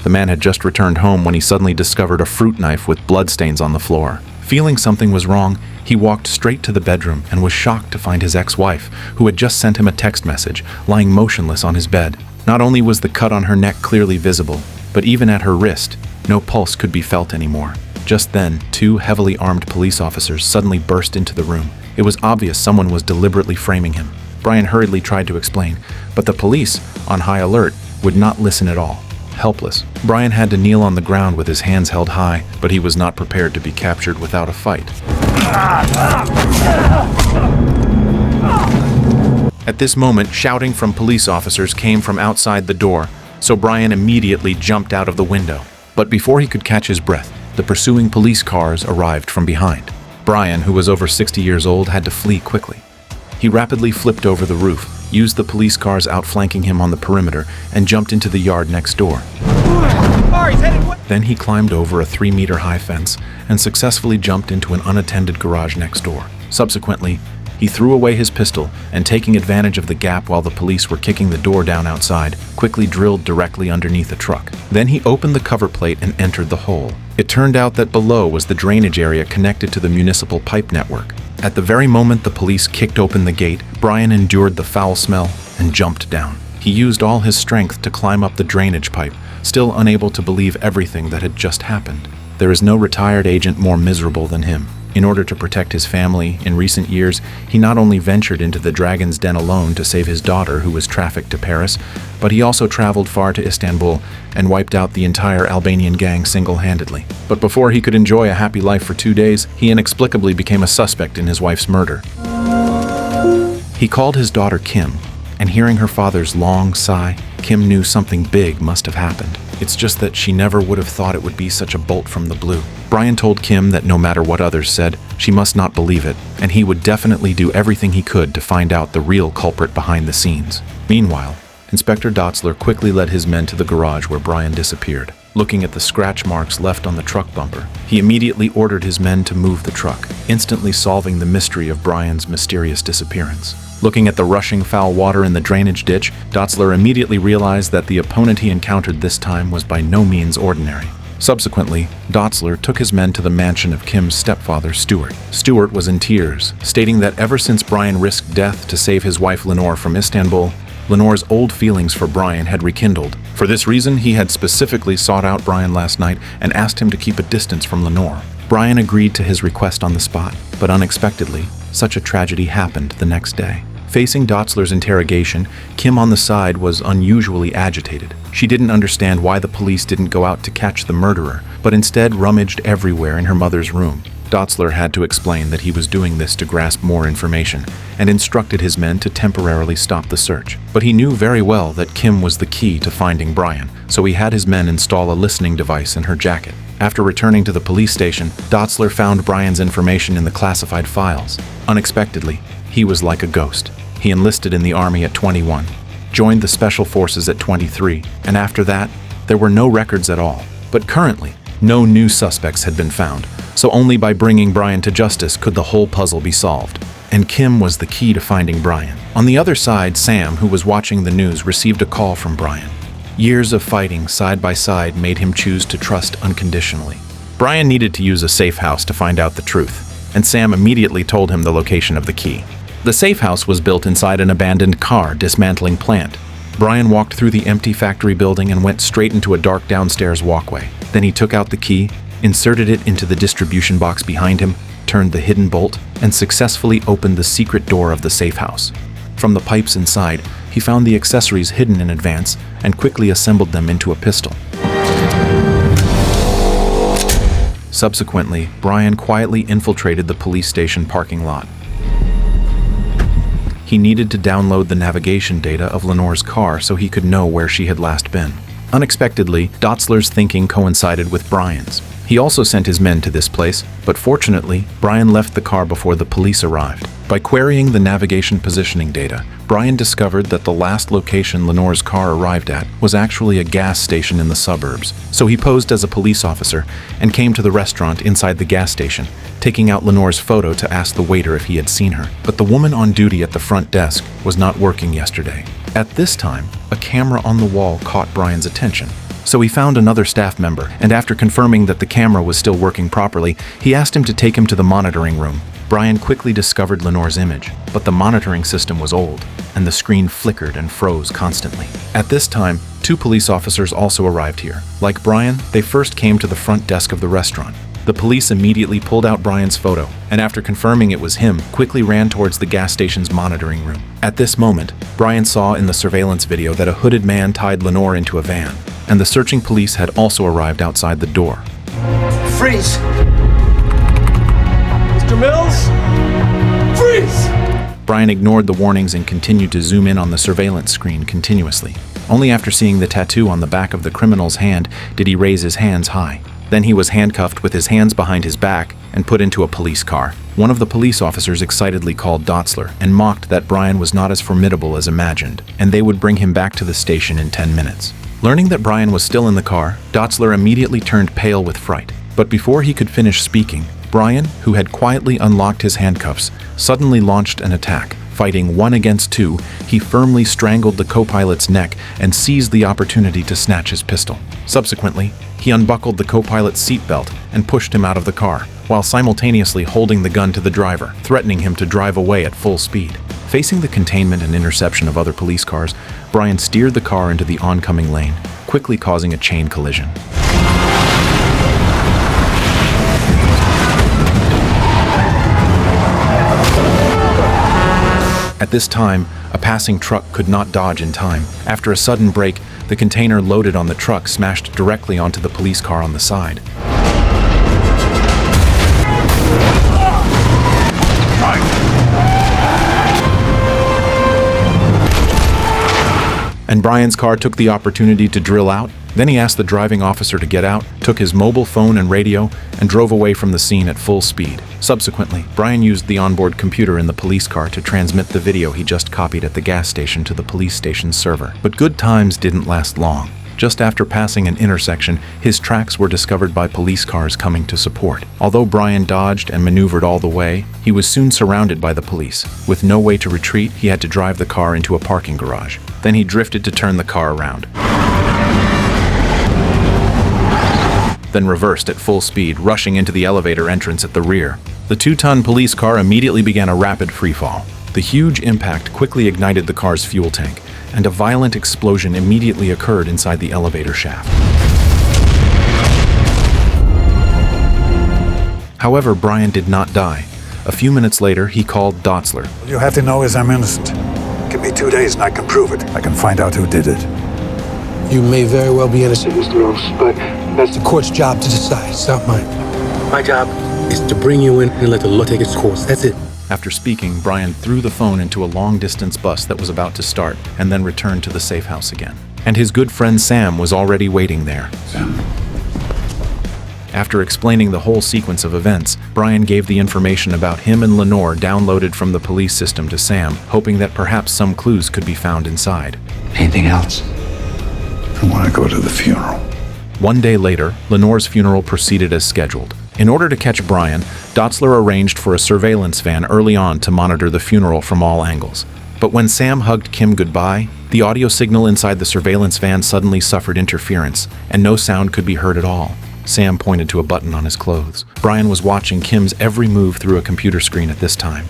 The man had just returned home when he suddenly discovered a fruit knife with bloodstains on the floor. Feeling something was wrong, he walked straight to the bedroom and was shocked to find his ex-wife, who had just sent him a text message, lying motionless on his bed. Not only was the cut on her neck clearly visible, but even at her wrist, no pulse could be felt anymore. Just then, two heavily armed police officers suddenly burst into the room. It was obvious someone was deliberately framing him. Bryan hurriedly tried to explain, but the police, on high alert, would not listen at all. Helpless, Bryan had to kneel on the ground with his hands held high, but he was not prepared to be captured without a fight. At this moment, shouting from police officers came from outside the door, so Bryan immediately jumped out of the window. But before he could catch his breath, the pursuing police cars arrived from behind. Bryan, who was over 60 years old, had to flee quickly. He rapidly flipped over the roof, used the police cars outflanking him on the perimeter, and jumped into the yard next door. Then he climbed over a 3-meter-high fence and successfully jumped into an unattended garage next door. Subsequently, he threw away his pistol and, taking advantage of the gap while the police were kicking the door down outside, quickly drilled directly underneath a truck. Then he opened the cover plate and entered the hole. It turned out that below was the drainage area connected to the municipal pipe network. At the very moment the police kicked open the gate, Bryan endured the foul smell and jumped down. He used all his strength to climb up the drainage pipe, still unable to believe everything that had just happened. There is no retired agent more miserable than him. In order to protect his family, in recent years, he not only ventured into the Dragon's Den alone to save his daughter who was trafficked to Paris, but he also traveled far to Istanbul and wiped out the entire Albanian gang single-handedly. But before he could enjoy a happy life for 2 days, he inexplicably became a suspect in his wife's murder. He called his daughter Kim, and hearing her father's long sigh, Kim knew something big must have happened. It's just that she never would have thought it would be such a bolt from the blue. Bryan told Kim that no matter what others said, she must not believe it, and he would definitely do everything he could to find out the real culprit behind the scenes. Meanwhile, Inspector Dotzler quickly led his men to the garage where Bryan disappeared. Looking at the scratch marks left on the truck bumper, he immediately ordered his men to move the truck, instantly solving the mystery of Bryan's mysterious disappearance. Looking at the rushing foul water in the drainage ditch, Dotzler immediately realized that the opponent he encountered this time was by no means ordinary. Subsequently, Dotzler took his men to the mansion of Kim's stepfather, Stuart. Stuart was in tears, stating that ever since Bryan risked death to save his wife Lenore from Istanbul, Lenore's old feelings for Bryan had rekindled. For this reason, he had specifically sought out Bryan last night and asked him to keep a distance from Lenore. Bryan agreed to his request on the spot, but unexpectedly, such a tragedy happened the next day. Facing Dotzler's interrogation, Kim on the side was unusually agitated. She didn't understand why the police didn't go out to catch the murderer, but instead rummaged everywhere in her mother's room. Dotzler had to explain that he was doing this to grasp more information, and instructed his men to temporarily stop the search. But he knew very well that Kim was the key to finding Bryan, so he had his men install a listening device in her jacket. After returning to the police station, Dotzler found Bryan's information in the classified files. Unexpectedly, he was like a ghost. He enlisted in the army at 21, joined the special forces at 23, and after that, there were no records at all. But currently, no new suspects had been found, so only by bringing Bryan to justice could the whole puzzle be solved. And Kim was the key to finding Bryan. On the other side, Sam, who was watching the news, received a call from Bryan. Years of fighting side by side made him choose to trust unconditionally. Bryan needed to use a safe house to find out the truth, and Sam immediately told him the location of the key. The safe house was built inside an abandoned car dismantling plant. Bryan walked through the empty factory building and went straight into a dark downstairs walkway. Then he took out the key, inserted it into the distribution box behind him, turned the hidden bolt, and successfully opened the secret door of the safe house. From the pipes inside, he found the accessories hidden in advance and quickly assembled them into a pistol. Subsequently, Bryan quietly infiltrated the police station parking lot. He needed to download the navigation data of Lenore's car so he could know where she had last been. Unexpectedly, Dotzler's thinking coincided with Bryan's. He also sent his men to this place, but fortunately, Bryan left the car before the police arrived. By querying the navigation positioning data, Bryan discovered that the last location Lenore's car arrived at was actually a gas station in the suburbs. So he posed as a police officer and came to the restaurant inside the gas station, taking out Lenore's photo to ask the waiter if he had seen her. But the woman on duty at the front desk was not working yesterday. At this time, a camera on the wall caught Bryan's attention. So he found another staff member, and after confirming that the camera was still working properly, he asked him to take him to the monitoring room. Bryan quickly discovered Lenore's image, but the monitoring system was old, and the screen flickered and froze constantly. At this time, 2 police officers also arrived here. Like Bryan, they first came to the front desk of the restaurant. The police immediately pulled out Bryan's photo, and after confirming it was him, quickly ran towards the gas station's monitoring room. At this moment, Bryan saw in the surveillance video that a hooded man tied Lenore into a van, and the searching police had also arrived outside the door. Freeze! Mr. Mills? Freeze! Bryan ignored the warnings and continued to zoom in on the surveillance screen continuously. Only after seeing the tattoo on the back of the criminal's hand did he raise his hands high. Then he was handcuffed with his hands behind his back and put into a police car. One of the police officers excitedly called Dotzler and mocked that Bryan was not as formidable as imagined, and they would bring him back to the station in 10 minutes. Learning that Bryan was still in the car, Dotzler immediately turned pale with fright. But before he could finish speaking, Bryan, who had quietly unlocked his handcuffs, suddenly launched an attack. Fighting 1 against 2, he firmly strangled the co-pilot's neck and seized the opportunity to snatch his pistol. Subsequently, he unbuckled the co-pilot's seatbelt and pushed him out of the car, while simultaneously holding the gun to the driver, threatening him to drive away at full speed. Facing the containment and interception of other police cars, Bryan steered the car into the oncoming lane, quickly causing a chain collision. At this time, a passing truck could not dodge in time. After a sudden brake, the container loaded on the truck smashed directly onto the police car on the side. And Bryan's car took the opportunity to drill out. Then he asked the driving officer to get out, took his mobile phone and radio, and drove away from the scene at full speed. Subsequently, Bryan used the onboard computer in the police car to transmit the video he just copied at the gas station to the police station's server. But good times didn't last long. Just after passing an intersection, his tracks were discovered by police cars coming to support. Although Bryan dodged and maneuvered all the way, he was soon surrounded by the police. With no way to retreat, he had to drive the car into a parking garage. Then he drifted to turn the car around, then reversed at full speed, rushing into the elevator entrance at the rear. The 2-ton police car immediately began a rapid freefall. The huge impact quickly ignited the car's fuel tank, and a violent explosion immediately occurred inside the elevator shaft. However, Bryan did not die. A few minutes later, he called Dotzler. All you have to know is I'm innocent. Give me 2 days and I can prove it. I can find out who did it. You may very well be innocent, Mr. Mills, but that's the court's job to decide. It's not mine. My job is to bring you in and let the law take its course. That's it. After speaking, Bryan threw the phone into a long-distance bus that was about to start and then returned to the safe house again. And his good friend Sam was already waiting there. Sam. After explaining the whole sequence of events, Bryan gave the information about him and Lenore downloaded from the police system to Sam, hoping that perhaps some clues could be found inside. Anything else? I want to go to the funeral. 1 day later, Lenore's funeral proceeded as scheduled. In order to catch Bryan, Dotzler arranged for a surveillance van early on to monitor the funeral from all angles. But when Sam hugged Kim goodbye, the audio signal inside the surveillance van suddenly suffered interference, and no sound could be heard at all. Sam pointed to a button on his clothes. Bryan was watching Kim's every move through a computer screen at this time.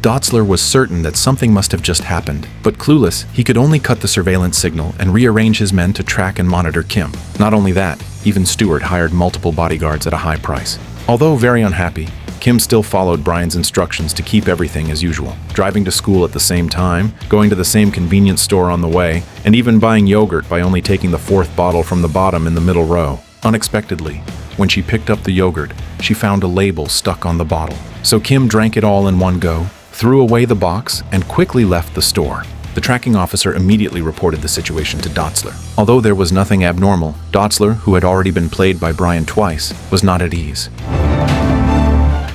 Dotzler was certain that something must have just happened, but clueless, he could only cut the surveillance signal and rearrange his men to track and monitor Kim. Not only that, even Stewart hired multiple bodyguards at a high price. Although very unhappy, Kim still followed Bryan's instructions to keep everything as usual, driving to school at the same time, going to the same convenience store on the way, and even buying yogurt by only taking the 4th bottle from the bottom in the middle row. Unexpectedly, when she picked up the yogurt, she found a label stuck on the bottle. So Kim drank it all in one go, threw away the box, and quickly left the store. The tracking officer immediately reported the situation to Dotzler. Although there was nothing abnormal, Dotzler, who had already been played by Bryan twice, was not at ease.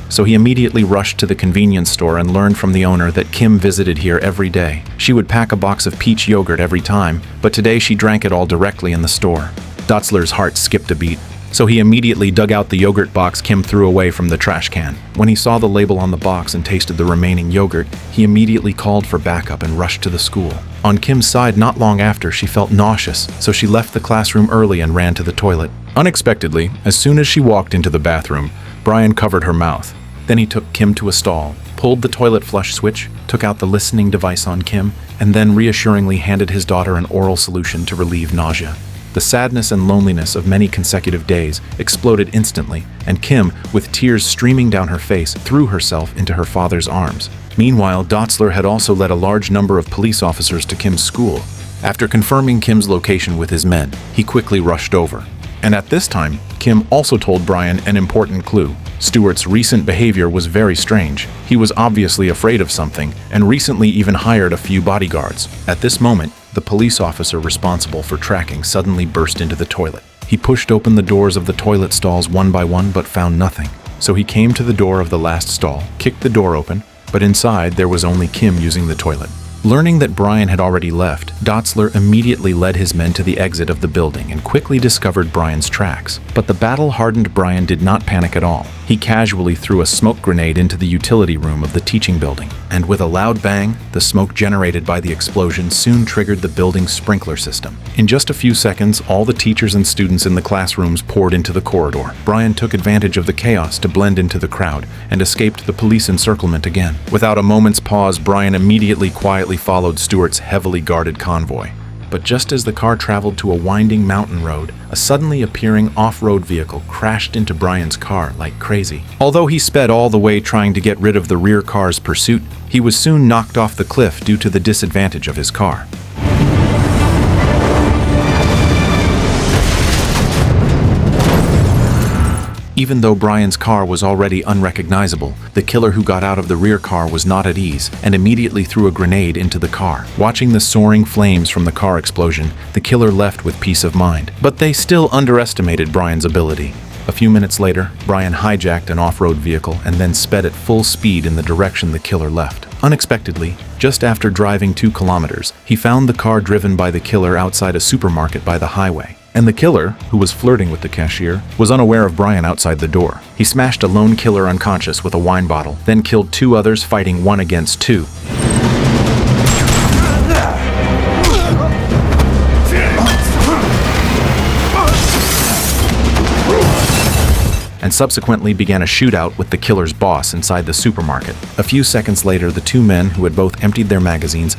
So he immediately rushed to the convenience store and learned from the owner that Kim visited here every day. She would pack a box of peach yogurt every time, but today she drank it all directly in the store. Dotzler's heart skipped a beat, so he immediately dug out the yogurt box Kim threw away from the trash can. When he saw the label on the box and tasted the remaining yogurt, he immediately called for backup and rushed to the school. On Kim's side, not long after, she felt nauseous, so she left the classroom early and ran to the toilet. Unexpectedly, as soon as she walked into the bathroom, Bryan covered her mouth. Then he took Kim to a stall, pulled the toilet flush switch, took out the listening device on Kim, and then reassuringly handed his daughter an oral solution to relieve nausea. The sadness and loneliness of many consecutive days exploded instantly, and Kim, with tears streaming down her face, threw herself into her father's arms. Meanwhile, Dotzler had also led a large number of police officers to Kim's school. After confirming Kim's location with his men, he quickly rushed over. And at this time, Kim also told Bryan an important clue. Stewart's recent behavior was very strange. He was obviously afraid of something, and recently even hired a few bodyguards. At this moment, the police officer responsible for tracking suddenly burst into the toilet. He pushed open the doors of the toilet stalls one by one but found nothing. So he came to the door of the last stall, kicked the door open, but inside there was only Kim using the toilet. Learning that Bryan had already left, Dotzler immediately led his men to the exit of the building and quickly discovered Bryan's tracks. But the battle-hardened Bryan did not panic at all. He casually threw a smoke grenade into the utility room of the teaching building, and with a loud bang, the smoke generated by the explosion soon triggered the building's sprinkler system. In just a few seconds, all the teachers and students in the classrooms poured into the corridor. Bryan took advantage of the chaos to blend into the crowd and escaped the police encirclement again. Without a moment's pause, Bryan immediately quietly followed Stewart's heavily guarded convoy. But just as the car traveled to a winding mountain road, a suddenly appearing off-road vehicle crashed into Bryan's car like crazy. Although he sped all the way trying to get rid of the rear car's pursuit, he was soon knocked off the cliff due to the disadvantage of his car. Even though Bryan's car was already unrecognizable, the killer who got out of the rear car was not at ease and immediately threw a grenade into the car. Watching the soaring flames from the car explosion, the killer left with peace of mind. But they still underestimated Bryan's ability. A few minutes later, Bryan hijacked an off-road vehicle and then sped at full speed in the direction the killer left. Unexpectedly, just after driving 2 kilometers, he found the car driven by the killer outside a supermarket by the highway. And the killer, who was flirting with the cashier, was unaware of Bryan outside the door. He smashed a lone killer unconscious with a wine bottle, then killed 2 others fighting 1 against 2. And subsequently began a shootout with the killer's boss inside the supermarket. A few seconds later, the 2 men, who had both emptied their magazines,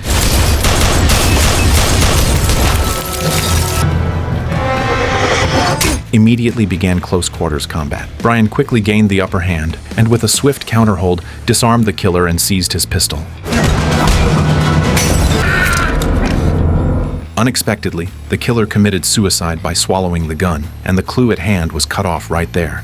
immediately began close quarters combat. Bryan quickly gained the upper hand, and with a swift counterhold, disarmed the killer and seized his pistol. Unexpectedly, the killer committed suicide by swallowing the gun, and the clue at hand was cut off right there.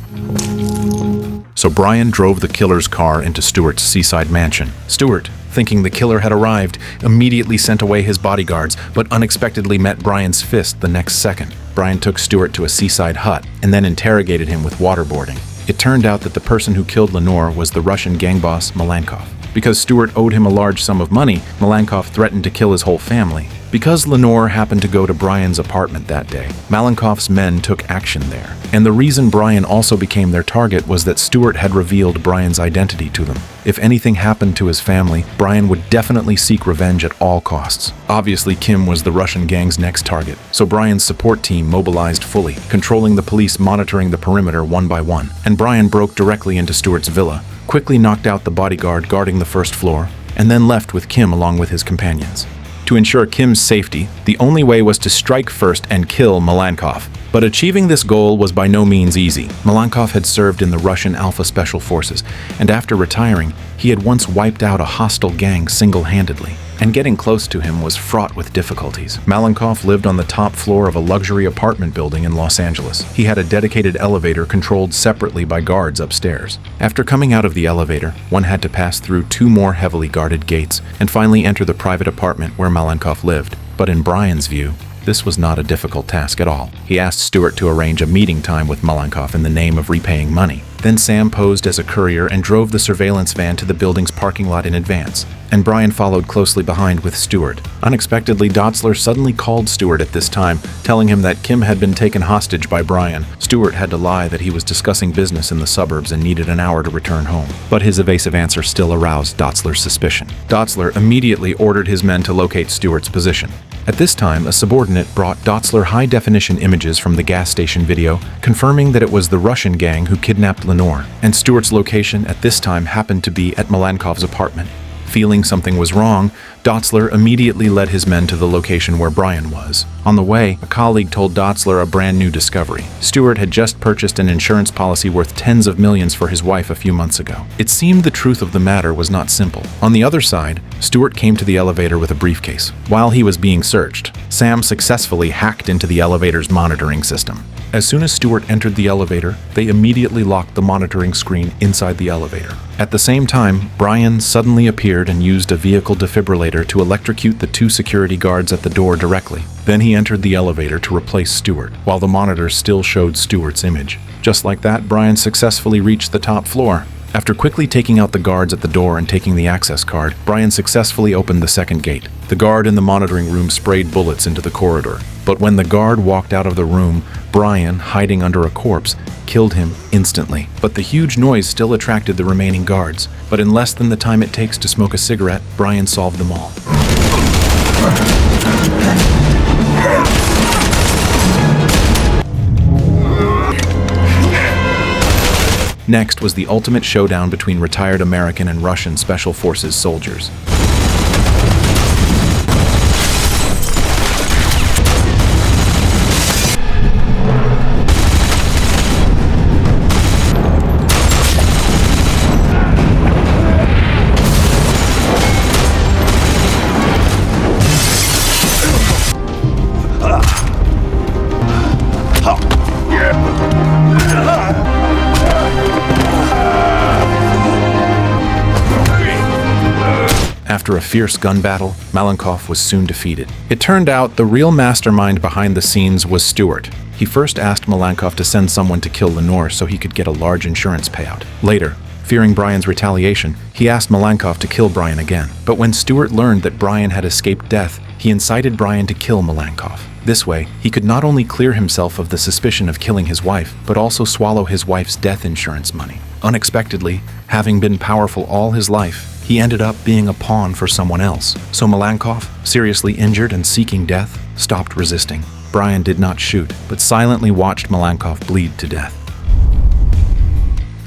So Bryan drove the killer's car into Stewart's seaside mansion. Stewart, thinking the killer had arrived, immediately sent away his bodyguards, but unexpectedly met Bryan's fist the next second. Bryan took Stewart to a seaside hut and then interrogated him with waterboarding. It turned out that the person who killed Lenore was the Russian gang boss Malenkov. Because Stewart owed him a large sum of money, Malenkov threatened to kill his whole family. Because Lenore happened to go to Bryan's apartment that day, Malenkov's men took action there. And the reason Bryan also became their target was that Stewart had revealed Bryan's identity to them. If anything happened to his family, Bryan would definitely seek revenge at all costs. Obviously, Kim was the Russian gang's next target, so Bryan's support team mobilized fully, controlling the police monitoring the perimeter one by one. And Bryan broke directly into Stewart's villa, quickly knocked out the bodyguard guarding the first floor, and then left with Kim along with his companions. To ensure Kim's safety, the only way was to strike first and kill Malenkov. But achieving this goal was by no means easy. Malenkov had served in the Russian Alpha Special Forces, and after retiring, he had once wiped out a hostile gang single-handedly. And getting close to him was fraught with difficulties. Malenkov lived on the top floor of a luxury apartment building in Los Angeles. He had a dedicated elevator controlled separately by guards upstairs. After coming out of the elevator, one had to pass through 2 more heavily guarded gates and finally enter the private apartment where Malenkov lived. But in Bryan's view, This was not a difficult task at all. He asked Stewart to arrange a meeting time with Malenkoff in the name of repaying money. Then Sam posed as a courier and drove the surveillance van to the building's parking lot in advance, and Bryan followed closely behind with Stewart. Unexpectedly, Dotzler suddenly called Stewart at this time, telling him that Kim had been taken hostage by Bryan. Stewart had to lie that he was discussing business in the suburbs and needed an hour to return home. But his evasive answer still aroused Dotzler's suspicion. Dotzler immediately ordered his men to locate Stewart's position. At this time, a subordinate brought Dotzler high-definition images from the gas station video, confirming that it was the Russian gang who kidnapped Lenore, and Stewart's location at this time happened to be at Malenkoff's apartment. Feeling something was wrong, Dotzler immediately led his men to the location where Bryan was. On the way, a colleague told Dotzler a brand new discovery. Stewart had just purchased an insurance policy worth tens of millions for his wife a few months ago. It seemed the truth of the matter was not simple. On the other side, Stewart came to the elevator with a briefcase. While he was being searched, Sam successfully hacked into the elevator's monitoring system. As soon as Stewart entered the elevator, they immediately locked the monitoring screen inside the elevator. At the same time, Bryan suddenly appeared and used a vehicle defibrillator to electrocute the two security guards at the door directly. Then he entered the elevator to replace Stewart, while the monitors still showed Stewart's image. Just like that, Bryan successfully reached the top floor. After quickly taking out the guards at the door and taking the access card, Bryan successfully opened the second gate. The guard in the monitoring room sprayed bullets into the corridor. But when the guard walked out of the room, Bryan, hiding under a corpse, killed him instantly. But the huge noise still attracted the remaining guards. But in less than the time it takes to smoke a cigarette, Bryan solved them all. Next was the ultimate showdown between retired American and Russian Special Forces soldiers. After a fierce gun battle, Malenkoff was soon defeated. It turned out the real mastermind behind the scenes was Stewart. He first asked Malenkoff to send someone to kill Lenore so he could get a large insurance payout. Later, fearing Bryan's retaliation, he asked Malenkoff to kill Bryan again. But when Stewart learned that Bryan had escaped death, he incited Bryan to kill Malenkoff. This way, he could not only clear himself of the suspicion of killing his wife, but also swallow his wife's death insurance money. Unexpectedly, having been powerful all his life, he ended up being a pawn for someone else. So Malenkoff, seriously injured and seeking death, stopped resisting. Bryan did not shoot, but silently watched Malenkoff bleed to death.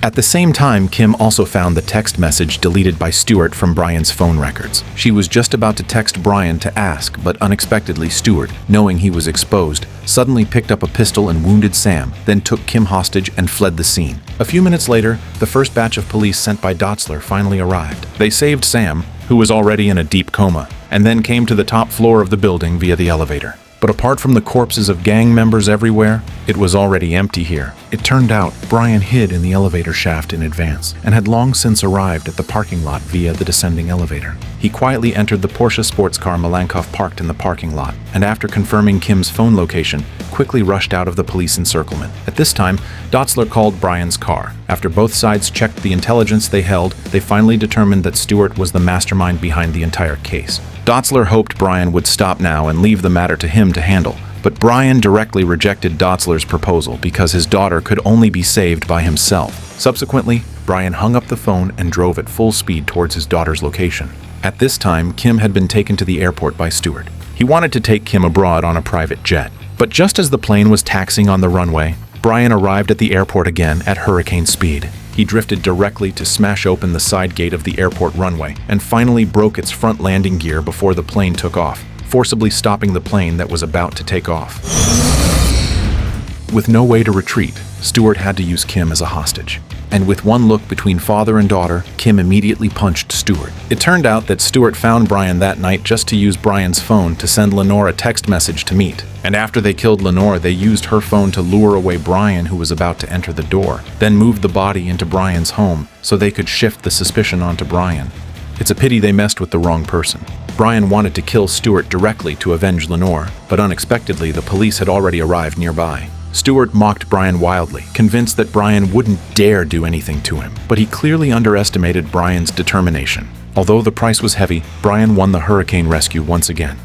At the same time, Kim also found the text message deleted by Stewart from Bryan's phone records. She was just about to text Bryan to ask, but unexpectedly Stewart, knowing he was exposed, suddenly picked up a pistol and wounded Sam, then took Kim hostage and fled the scene. A few minutes later, the first batch of police sent by Dotzler finally arrived. They saved Sam, who was already in a deep coma, and then came to the top floor of the building via the elevator. But apart from the corpses of gang members everywhere, it was already empty here. It turned out Bryan hid in the elevator shaft in advance and had long since arrived at the parking lot via the descending elevator. He quietly entered the Porsche sports car Malenkoff parked in the parking lot, and after confirming Kim's phone location, quickly rushed out of the police encirclement. At this time, Dotzler called Bryan's car. After both sides checked the intelligence they held, they finally determined that Stewart was the mastermind behind the entire case. Dotzler hoped Bryan would stop now and leave the matter to him to handle, but Bryan directly rejected Dotzler's proposal because his daughter could only be saved by himself. Subsequently, Bryan hung up the phone and drove at full speed towards his daughter's location. At this time, Kim had been taken to the airport by Stewart. He wanted to take Kim abroad on a private jet. But just as the plane was taxiing on the runway, Bryan arrived at the airport again at hurricane speed. He drifted directly to smash open the side gate of the airport runway and finally broke its front landing gear before the plane took off, forcibly stopping the plane that was about to take off. With no way to retreat, Stewart had to use Kim as a hostage. And with one look between father and daughter, Kim immediately punched Stewart. It turned out that Stewart found Bryan that night just to use Bryan's phone to send Lenore a text message to meet. And after they killed Lenore, they used her phone to lure away Bryan, who was about to enter the door, then moved the body into Bryan's home so they could shift the suspicion onto Bryan. It's a pity they messed with the wrong person. Bryan wanted to kill Stewart directly to avenge Lenore, but unexpectedly the police had already arrived nearby. Stewart mocked Bryan wildly, convinced that Bryan wouldn't dare do anything to him, but he clearly underestimated Bryan's determination. Although the price was heavy, Bryan won the hurricane rescue once again.